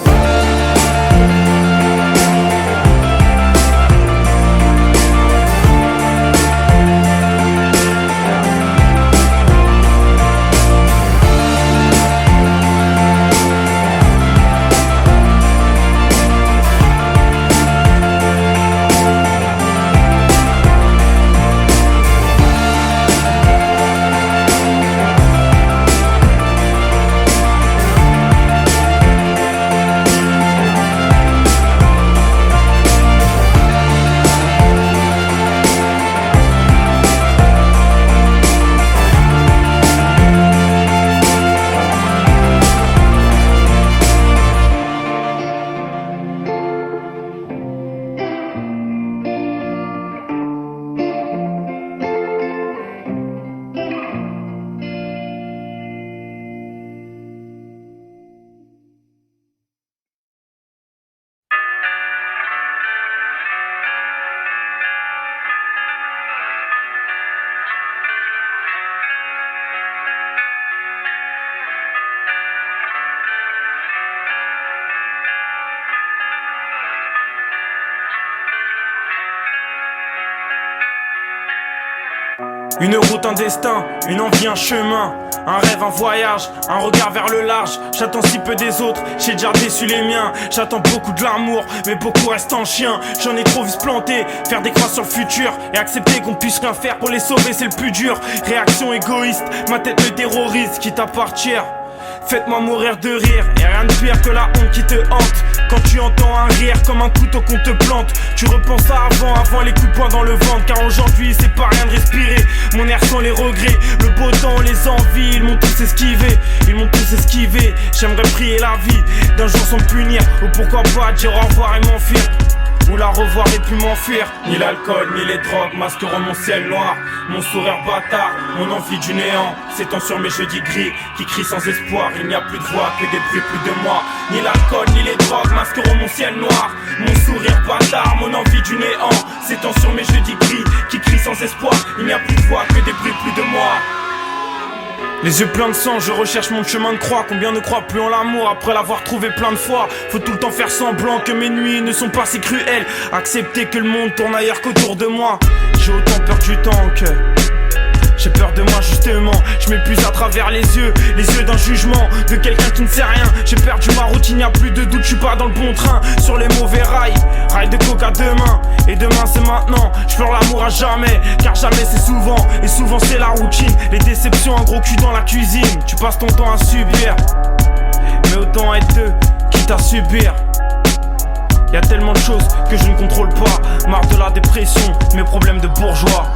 Speaker 4: Une route, un destin, une envie, un chemin. Un rêve, un voyage, un regard vers le large. J'attends si peu des autres, j'ai déjà déçu les miens. J'attends beaucoup de l'amour, mais beaucoup restent en chien. J'en ai trop vu se planter, faire des croix sur le futur. Et accepter qu'on puisse rien faire pour les sauver, c'est le plus dur. Réaction égoïste, ma tête me terrorise, quitte à partir. Faites-moi mourir de rire, et rien de pire que la honte qui te hante. Quand tu entends un rire comme un couteau qu'on te plante, tu repenses à avant les coups de poing dans le ventre. Car aujourd'hui c'est pas rien de respirer, mon air sans les regrets. Le beau temps, les envies, ils m'ont tous esquivé. J'aimerais prier la vie d'un jour sans me punir, ou pourquoi pas dire au revoir et m'enfuir, ou la revoir et puis m'enfuir. Ni l'alcool, ni les drogues masqueront mon ciel noir. Mon sourire bâtard, mon envie du néant s'étend sur mes jeudis gris qui crient sans espoir. Il n'y a plus de voix, que des bruits, plus de moi. Ni l'alcool, ni les drogues masqueront mon ciel noir. Mon sourire bâtard, mon envie du néant s'étend sur mes jeudis gris qui crient sans espoir. Il n'y a plus de voix, que des bruits, plus de moi. Les yeux pleins de sang, je recherche mon chemin de croix. Combien ne croient plus en l'amour après l'avoir trouvé plein de fois? Faut tout le temps faire semblant que mes nuits ne sont pas si cruelles. Accepter que le monde tourne ailleurs qu'autour de moi.
Speaker 1: j'ai autant peur du temps que j'ai peur de moi justement, je m'épuise à travers les yeux d'un jugement, de quelqu'un qui ne sait rien. J'ai perdu ma routine, y'a plus de doute, je suis pas dans le bon train. Sur les mauvais rails de coca demain. Et demain c'est maintenant, je pleure l'amour à jamais. Car jamais c'est souvent, et souvent c'est la routine. Les déceptions, un gros cul dans la cuisine. Tu passes ton temps à subir, mais autant être deux, quitte à subir. Y'a tellement de choses que je ne contrôle pas. Marre de la dépression, mes problèmes de bourgeois.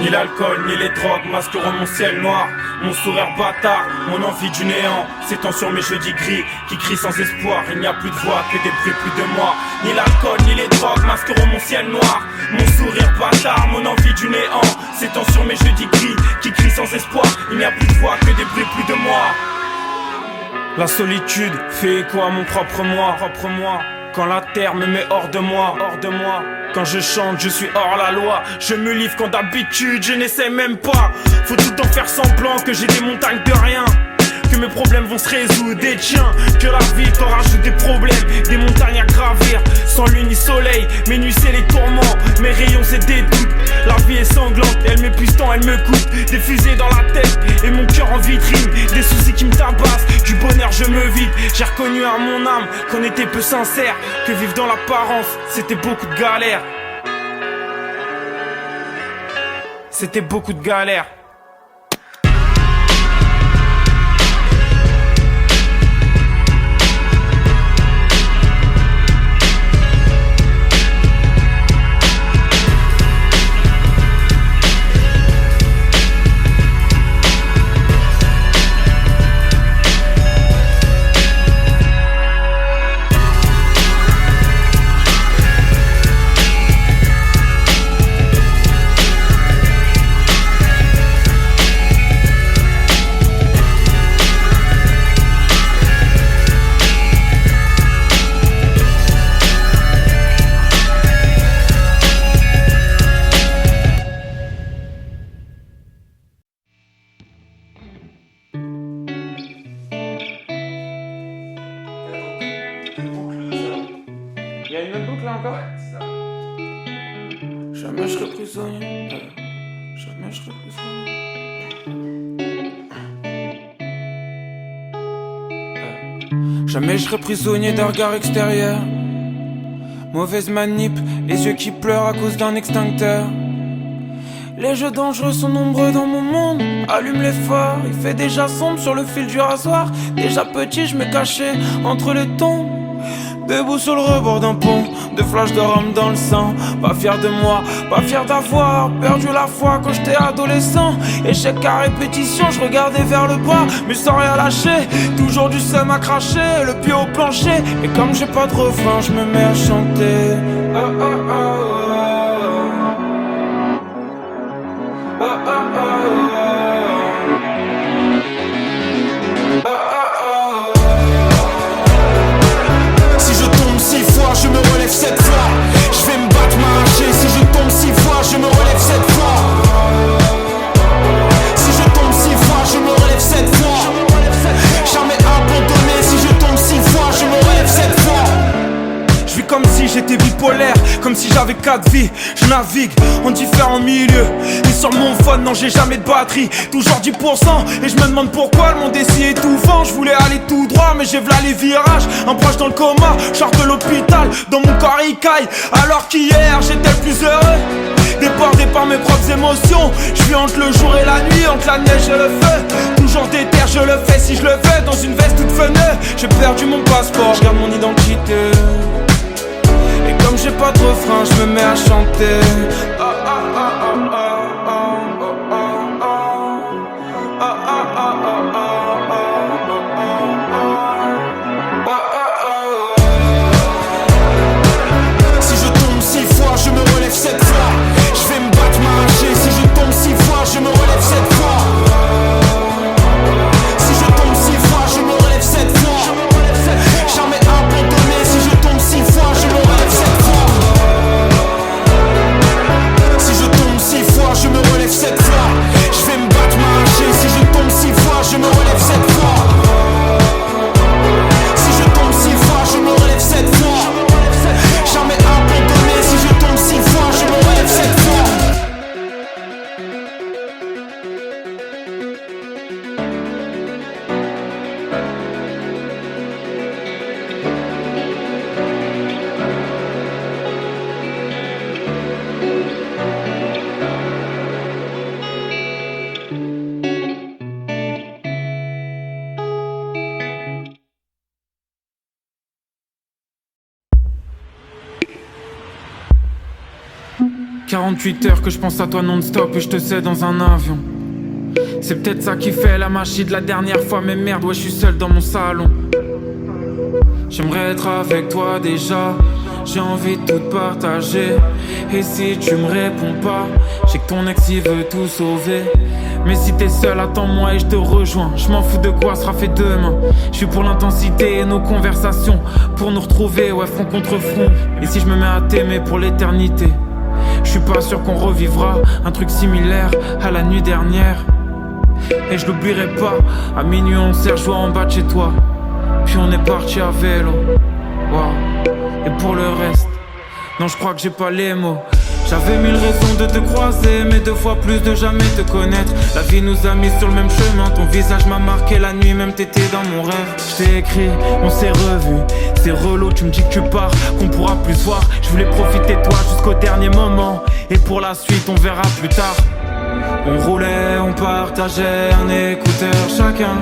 Speaker 1: Ni l'alcool, ni les drogues masqueront mon ciel noir. Mon sourire bâtard, mon envie du néant s'étend sur mes jeudis gris, qui crient sans espoir. Il n'y a plus de voix, que des bruits, plus de moi. Ni l'alcool, ni les drogues masqueront mon ciel noir. Mon sourire bâtard, mon envie du néant s'étend sur mes jeudis gris, qui crient sans espoir. Il n'y a plus de voix, que des bruits, plus de moi. La solitude fait écho à mon propre moi. Quand la terre me met hors de moi. Quand je chante, je suis hors la loi. Je me livre quand d'habitude, je n'essaie même pas. Faut tout le temps faire semblant que j'ai des montagnes de rien, que mes problèmes vont se résoudre des tiens. Que la vie t'en rajoute des problèmes, des montagnes à gravir. Sans lune ni soleil, mes nuits c'est les tourments. Mes rayons c'est des doutes. La vie est sanglante, elle m'épuise tant, elle me coupe. Des fusées dans la tête et mon cœur en vitrine. Des soucis qui me tabassent, du bonheur je me vide. J'ai reconnu à mon âme qu'on était peu sincère, que vivre dans l'apparence c'était beaucoup de galères. C'était beaucoup de galères.
Speaker 4: Y'a une autre boucle là encore? Jamais je serai prisonnier. Jamais je serai prisonnier. Jamais je serai prisonnier d'un regard extérieur. Mauvaise manip, les yeux qui pleurent à cause d'un extincteur. Les jeux dangereux sont nombreux dans mon monde. Allume les phares, il fait déjà sombre sur le fil du rasoir. Déjà petit, je me cachais entre les tombes. Debout sur le rebord d'un pont, de flashs de rhum dans le sang. Pas fier de moi, pas fier d'avoir perdu la foi quand j'étais adolescent. Échec à répétition, je regardais vers le bas, mais sans rien lâcher. Toujours du seum à cracher, le pied au plancher. Et comme j'ai pas de refrain, je me mets à chanter. Oh, oh, oh, oh. Oh, oh, oh, oh.
Speaker 1: Je me relève 7 fois. Je vais me battre, m'arracher. Si je tombe 6 fois, je me relève 7 fois. Si je tombe 6 fois, je me relève 7 fois. Jamais abandonné. Si je tombe 6 fois, je me relève 7 fois. Je vis comme si j'étais bipolaire, comme si j'avais 4 vies. Je navigue en différents milieux. Et sur mon phone, non, j'ai jamais de batterie. Toujours 10%. Et je me demande pourquoi le monde est si étouffant. Je voulais aller tout droit, mais j'ai v'là les virages. Un proche dans le coma, sors de l'hôpital. Dans mon corps il caille, alors qu'hier j'étais le plus heureux. Débordé par mes propres émotions. Je suis entre le jour et la nuit, entre la neige et le feu. Toujours déter, je le fais si je le fais. Dans une veste toute fenêtre. J'ai perdu mon passeport, je garde mon identité. Et comme j'ai pas de refrain, je me mets à chanter. Oh, oh, oh, oh, oh. Cette fois, je vais me battre, m'arracher. Si je tombe 6 fois, je me relève 7 fois. Si je tombe 6 fois, je me relève 7 fois. Jamais abandonné. Si je tombe 6 fois, je me relève 7 fois. Si je tombe 6 fois,
Speaker 4: 48 heures que je pense à toi non-stop et je te sais dans un avion. C'est peut-être ça qui fait la magie de la dernière fois. Mais merde, ouais, je suis seul dans mon salon. J'aimerais être avec toi déjà. J'ai envie de tout partager. Et si tu me réponds pas, j'ai que ton ex il veut tout sauver. Mais si t'es seul, attends-moi et je te rejoins. Je m'en fous de quoi sera fait demain. Je suis pour l'intensité et nos conversations. Pour nous retrouver, ouais, front contre front. Et si je me mets à t'aimer pour l'éternité, je suis pas sûr qu'on revivra un truc similaire à la nuit dernière. Et je l'oublierai pas. À minuit on s'est rejoint en bas de chez toi. Puis on est parti à vélo. Wow. Et pour le reste, non, je crois que j'ai pas les mots. J'avais 1000 raisons de te croiser, mais 2 fois plus de jamais te connaître. La vie nous a mis sur le même chemin. Ton visage m'a marqué la nuit, même t'étais dans mon rêve. Je t'ai écrit, on s'est revu. C'est relou, tu me dis que tu pars, qu'on pourra plus se voir. Je voulais profiter de toi jusqu'au dernier moment. Et pour la suite, on verra plus tard. On roulait, on partageait un écouteur chacun.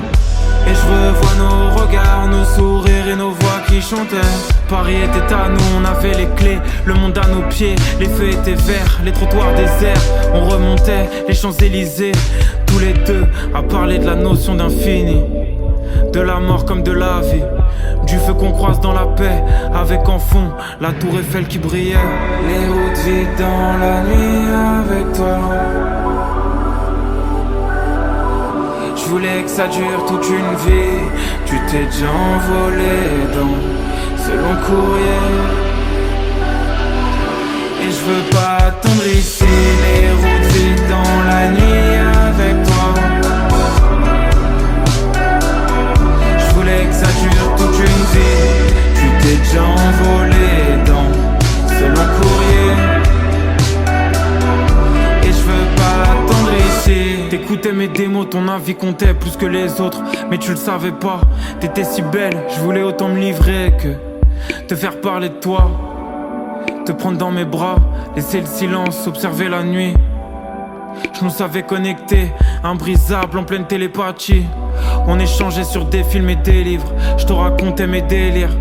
Speaker 4: Et je revois nos regards, nos sourires et nos voix qui chantaient. Paris était à nous, on avait les clés, le monde à nos pieds. Les feux étaient verts, les trottoirs déserts. On remontait les Champs-Élysées, tous les deux à parler de la notion d'infini. De la mort comme de la vie, du feu qu'on croise dans la paix. Avec en fond la tour Eiffel qui brillait. Les routes vides dans la nuit avec toi. Je voulais que ça dure toute une vie. Tu t'es déjà envolé dans ce long courrier. Et je veux pas attendre ici. Les routes vides dans la nuit avec toi. Je voulais que ça dure toute une vie. Tu t'es déjà envolé dans ce long courrier. Et je veux pas attendre ici. T'écoutais mes démos, ton avis comptait plus que les autres. Mais tu le savais pas, t'étais si belle. Je voulais autant me livrer que te faire parler de toi. Te prendre dans mes bras, laisser le silence, observer la nuit. Je nous savais connectés, imbrisable en pleine télépathie. On échangeait sur des films et des livres. Je te racontais mes délires,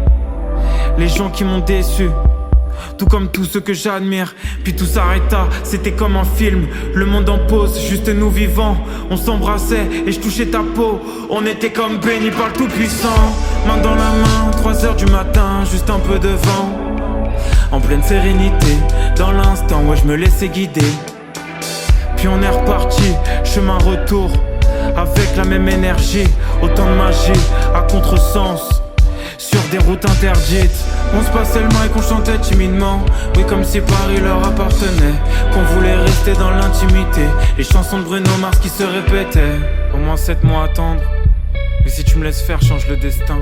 Speaker 4: les gens qui m'ont déçu, tout comme tous ceux que j'admire. Puis tout s'arrêta, c'était comme un film. Le monde en pause, juste nous vivants. On s'embrassait et je touchais ta peau. On était comme bénis par le Tout-Puissant. Main dans la main, 3h du matin, juste un peu de vent. En pleine sérénité, dans l'instant, ouais, je me laissais guider. Puis on est reparti, chemin retour, avec la même énergie. Autant de magie, à contresens, sur des routes interdites. On se passait le mic, qu'on chantait timidement. Oui, comme si Paris leur appartenait, qu'on voulait rester dans l'intimité. Les chansons de Bruno Mars qui se répétaient. Au moins 7 mois à attendre. Mais si tu me laisses faire, change le destin.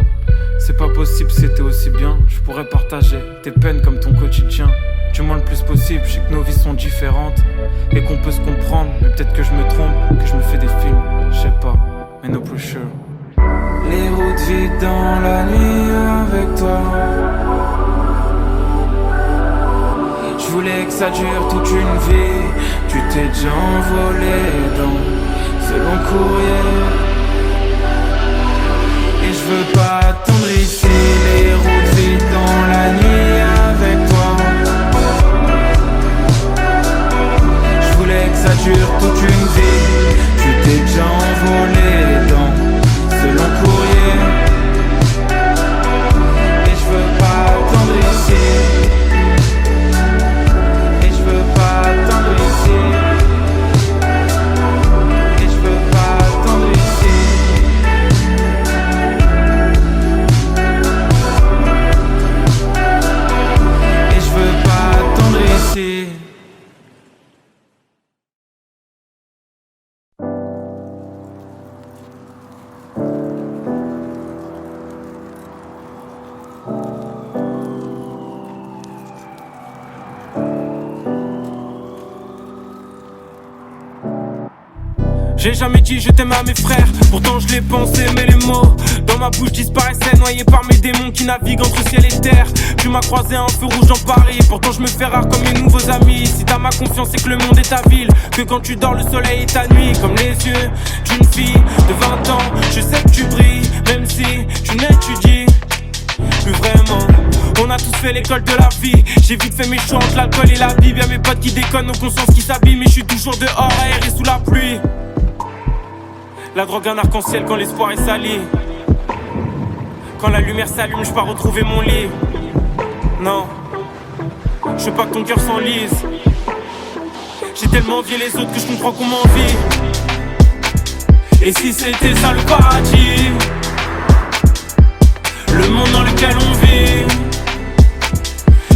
Speaker 4: C'est pas possible, c'était aussi bien. Je pourrais partager tes peines comme ton quotidien. Du moins le plus possible, je sais que nos vies sont différentes et qu'on peut se comprendre. Mais peut-être que je me trompe, que je me fais des films. Je sais pas, mais no plus sure. Les routes vides dans la nuit avec toi. Je voulais que ça dure toute une vie. Tu t'es déjà envolé dans ce long courrier. Et je veux pas attendre ici. Les routes vides dans la nuit avec toi. Je voulais que ça dure toute une vie. Tu t'es déjà envolé dans ce long courrier. Et je veux pas attendre ici. Et je veux pas attendre ici. Et je veux pas attendre ici. Et je veux pas attendre ici.
Speaker 1: J'ai jamais dit je t'aime à mes frères, pourtant je l'ai pensé, mais les mots dans ma bouche disparaissaient, noyés par mes démons qui naviguent entre ciel et terre. Tu m'as croisé un feu rouge en Paris, pourtant je me fais rare comme mes nouveaux amis. Si t'as ma confiance, c'est que le monde est ta ville, que quand tu dors le soleil est ta nuit. Comme les yeux d'une fille de 20 ans, je sais que tu brilles, même si tu n'étudies plus vraiment.
Speaker 4: On a tous fait l'école de la vie. J'ai vite fait mes choix entre l'alcool et la Bible. Y'a mes potes qui déconnent, nos consciences qui s'abîment. Mais je suis toujours dehors, aéré sous la pluie. La drogue un arc-en-ciel quand l'espoir est sali. Quand la lumière s'allume, je pars retrouver mon lit. Non, je veux pas que ton cœur s'enlise. J'ai tellement envié les autres que je comprends qu'on m'envie. Et si c'était ça le paradis, le monde dans lequel on vit.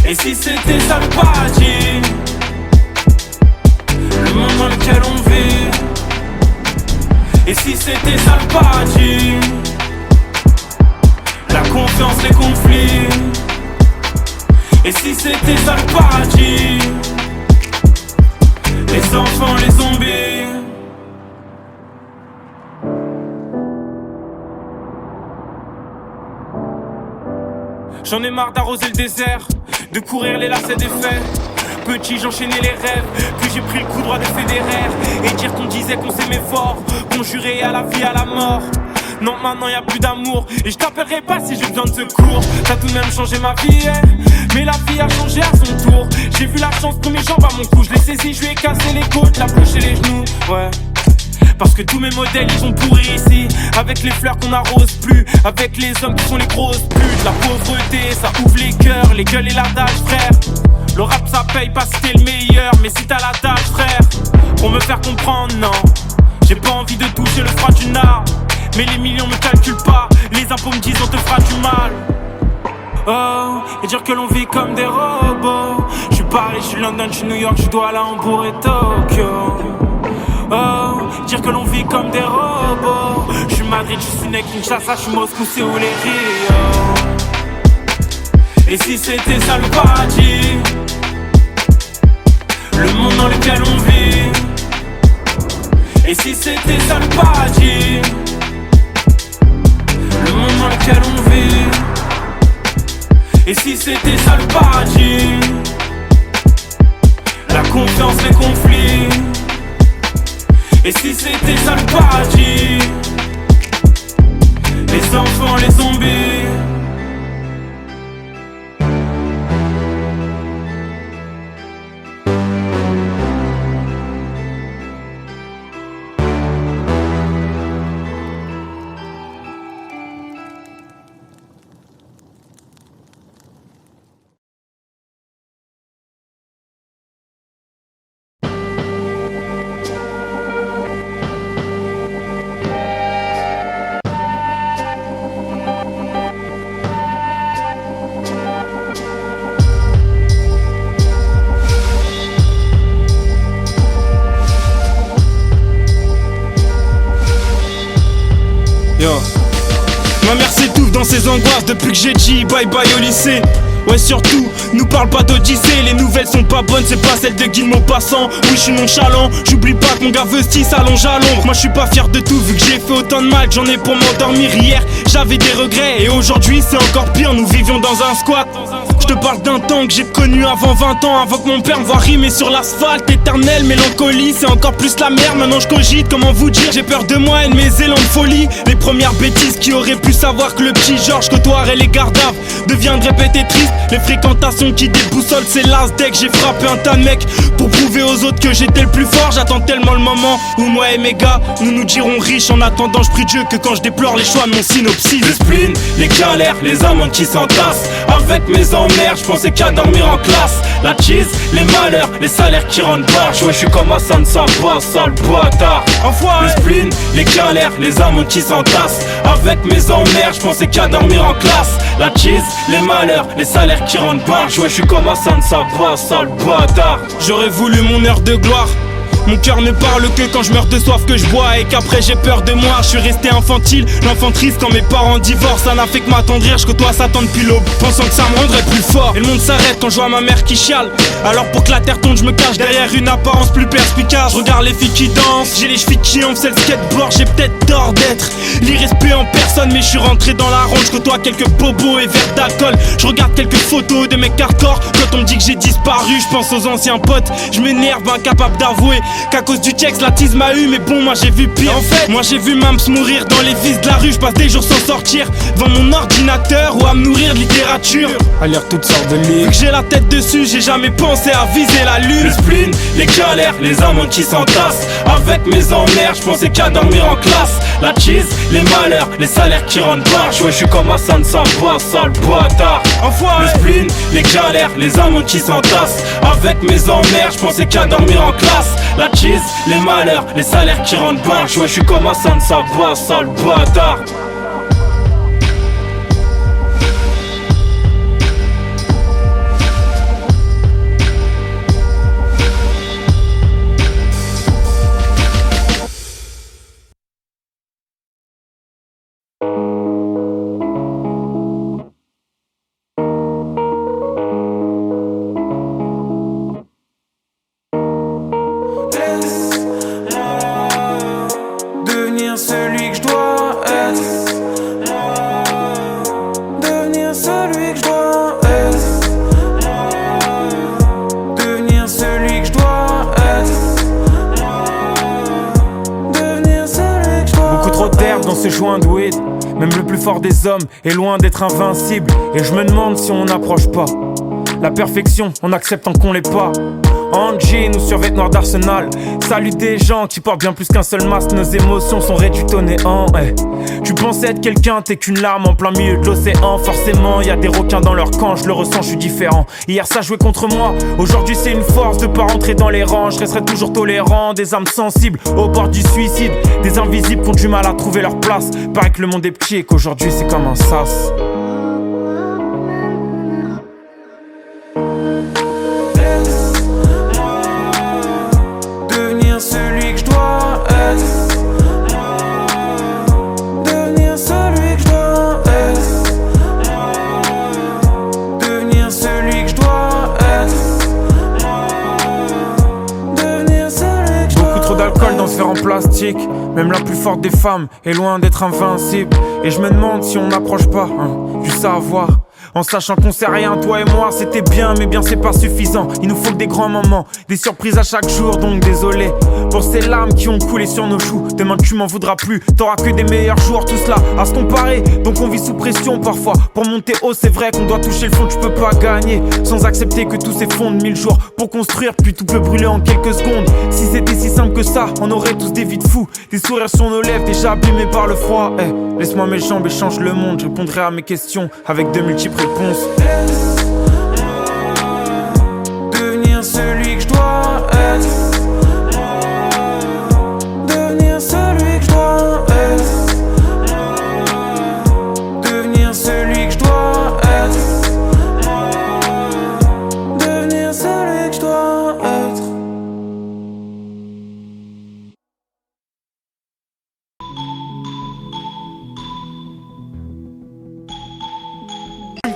Speaker 4: Et si c'était ça le paradis, le monde dans lequel on vit. Et si c'était ça le paradis, la confiance, les conflits. Et si c'était ça le paradis, les enfants, les zombies. J'en ai marre d'arroser le désert, de courir les lacets des faits. Petit, j'enchaînais les rêves, puis j'ai pris le coup droit de Federer. Et dire qu'on disait qu'on s'aimait fort, qu'on jurait à la vie, à la mort. Non, maintenant y'a plus d'amour, et je t'appellerai pas si j'ai besoin de secours. T'as tout de même changé ma vie, mais la vie a changé à son tour. J'ai vu la chance pour mes jambes à mon cou, je l'ai saisi, je lui ai cassé les côtes, la bouche et les genoux, ouais. Parce que tous mes modèles ils ont pourri ici. Avec les fleurs qu'on n'arrose plus, avec les hommes qui font les grosses putes. La pauvreté ça ouvre les cœurs, les gueules et la dalle frère. Le rap ça paye pas si t'es le meilleur, mais si t'as la dalle frère. Pour me faire comprendre non, j'ai pas envie de toucher le froid d'une arme. Mais les millions me calculent pas, les impôts me disent on te fera du mal. Oh, et dire que l'on vit comme des robots. Je suis Paris, je suis London, je suis New York, je dois aller à Hambourg et Tokyo. Oh, dire que l'on vit comme des robots. Je suis Madrid, je suis Kinshasa, je suis Moscou, Séoul et Rio. Et si c'était ça le paradis, le monde dans lequel on vit. Et si c'était ça le paradis, le monde dans lequel on vit. Et si c'était ça le paradis, la confiance, les conflits. Et si c'était ça le paradis, les enfants, les zombies.
Speaker 1: Ma mère s'étouffe dans ses angoisses depuis que j'ai dit bye bye au lycée. Ouais surtout, nous parle pas d'Odyssée. Les nouvelles sont pas bonnes, c'est pas celle de Guy de Maupassant. Oui je suis nonchalant, j'oublie pas que mon gars Vesty s'allonge à l'ombre. Moi je suis pas fier de tout vu que j'ai fait autant de mal. J'en ai pour m'endormir hier, j'avais des regrets. Et aujourd'hui c'est encore pire, nous vivions dans un squat. Je te parle d'un temps que j'ai connu avant 20 ans. Avant que mon père me voie rimer sur l'asphalte. Éternelle mélancolie, c'est encore plus la merde. Maintenant je cogite, comment vous dire. J'ai peur de moi et de mes élans de folie. Les premières bêtises qui auraient pu savoir que le petit Georges côtoierait les gardaves deviendraient bêtes et tristes. Les fréquentations qui déboussolent, c'est l'as deck. J'ai frappé un tas de mecs pour prouver aux autres que j'étais le plus fort. J'attends tellement le moment où moi et mes gars nous nous dirons riches. En attendant je prie Dieu que quand je déplore les choix de mon synopsis. Le spleen, les galères, les amandes qui s'entassent. Avec mes emmerdes, je pensais qu'à dormir en classe. La cheese, les malheurs, les salaires qui rentrent barge. Ouais je suis comme Hassan Samba, sale bâtard. Le spleen, les galères, les amandes qui s'entassent. Avec mes emmerdes, je pensais qu'à dormir en classe. La cheese, les malheurs, les salaires qui rentrent barge. Ouais je suis comme Hassan Samba, sale bâtard. J'aurais voulu mon heure de gloire. Mon cœur ne parle que quand je meurs de soif que je bois. Et qu'après j'ai peur de moi. Je suis resté infantile, l'enfant triste quand mes parents divorcent. Ça n'a fait que m'attendrir, je côtoie Satan depuis l'aube, pensant que ça me rendrait plus fort. Et le monde s'arrête quand je vois ma mère qui chiale. Alors pour que la terre tourne je me cache derrière une apparence plus perspicace. Je regarde les filles qui dansent, j'ai les chevilles qui enflent, c'est le skateboard. J'ai peut-être tort d'être l'irrespect en personne, mais je suis rentré dans la ronde. Je côtoie quelques bobos et verres d'alcool. Je regarde quelques photos de mecs hardcore. Quand on me dit que j'ai disparu, je pense aux anciens potes. Je m'énerve, incapable d'avouer qu'à cause du texte la tease m'a eu, mais bon moi j'ai vu pire. En fait, moi j'ai vu Mams mourir dans les vices de la rue. Je passe des jours sans sortir devant mon ordinateur ou à me nourrir de littérature,
Speaker 2: à lire toutes sortes de
Speaker 1: vu
Speaker 2: livres.
Speaker 1: que j'ai la tête dessus, j'ai jamais pensé à viser la lune. Le spleen, les galères, les amantes qui s'entassent. Avec mes emmerdes, j'pensais qu'à dormir en classe. La cheese, les malheurs, les salaires qui rentrent barge. Ouais, j'suis comme Hassan Samba, sale bâtard. Le spleen, les galères, les amantes qui s'entassent. Avec mes emmerdes, j'pensais qu'à dormir en classe. La cheese, les malheurs, les salaires qui rentrent barge. Ouais, j'suis comme Hassan Samba, sale bâtard.
Speaker 4: Devenir celui que je dois être. Devenir celui que je dois être. Devenir celui que je dois être. Devenir celui que je dois.
Speaker 2: Beaucoup trop d'herbe dans ce joint de weed. Même le plus fort des hommes est loin d'être invincible. Et je me demande si on n'approche pas la perfection en acceptant qu'on l'est pas. En jean ou sur vêtements d'Arsenal. Salut des gens qui portent bien plus qu'un seul masque. Nos émotions sont réduites au néant, hey. Tu pensais être quelqu'un, t'es qu'une larme en plein milieu de l'océan. Forcément y a des requins dans leur camp, je le ressens, je suis différent. Hier ça jouait contre moi, aujourd'hui c'est une force de pas rentrer dans les rangs. Je resterai toujours tolérant, des âmes sensibles au bord du suicide. Des invisibles qui ont du mal à trouver leur place. Paraît que le monde est petit et qu'aujourd'hui c'est comme un sas.
Speaker 4: Devenir celui que je dois être. Devenir celui que je dois être. Devenir celui que je dois être. Devenir celui que je dois être.
Speaker 2: Beaucoup trop d'alcool dans ce verre en plastique. Même la plus forte des femmes est loin d'être invincible. Et je me demande si on n'approche pas du savoir. En sachant qu'on sait rien, toi et moi c'était bien, mais bien c'est pas suffisant. Il nous faut que des grands moments, des surprises à chaque jour. Donc désolé pour ces larmes qui ont coulé sur nos joues. Demain tu m'en voudras plus, t'auras que des meilleurs jours. Tout cela à se comparer, donc on vit sous pression parfois. Pour monter haut c'est vrai qu'on doit toucher le fond. Tu peux pas gagner sans accepter que tout s'effondre. 1000 jours pour construire, puis tout peut brûler en quelques secondes. Si c'était si simple que ça, on aurait tous des vies de fous. Des sourires sur nos lèvres déjà abîmés par le froid, hey. Laisse-moi mes jambes et change le monde. Je répondrai à mes questions avec de multiples réponses.
Speaker 4: Devenir celui que je dois être. Devenir celui que je dois être. Devenir celui que je dois être. Devenir celui que je dois être.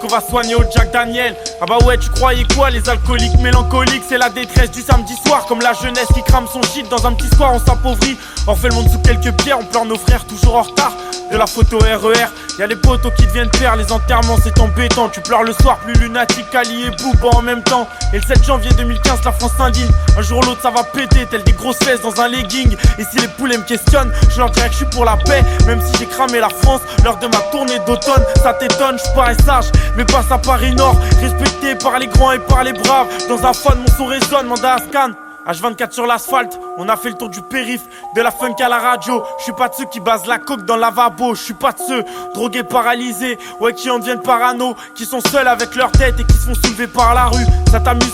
Speaker 1: Qu'on va soigner au Jack Daniel. Ah bah ouais, tu croyais quoi? Les alcooliques mélancoliques, c'est la détresse du samedi soir. Comme la jeunesse qui crame son shit dans un petit square, on s'appauvrit. On refait le monde sous quelques pierres, on pleure nos frères toujours en retard. De la photo RER, y'a les potos qui deviennent pères. Les enterrements c'est embêtant, tu pleures le soir, plus lunatique, Ali et Booba en même temps. Et le 7 janvier 2015, la France s'indigne. Un jour ou l'autre ça va péter, tel des grosses fesses dans un legging. Et si les poulets me questionnent, je leur dirais que je suis pour la paix. Même si j'ai cramé la France, lors de ma tournée d'automne. Ça t'étonne, je parais sage, mais passe à Paris Nord. Respecté par les grands et par les braves. Dans un phone mon son résonne, mandat à scan. H24 sur l'asphalte, on a fait le tour du périph', de la funk à la radio. Je suis pas de ceux qui basent la coke dans le lavabo. Je suis pas de ceux drogués, paralysés, ouais qui en deviennent parano, qui sont seuls avec leur tête et qui se font soulever par la rue. Ça t'amuse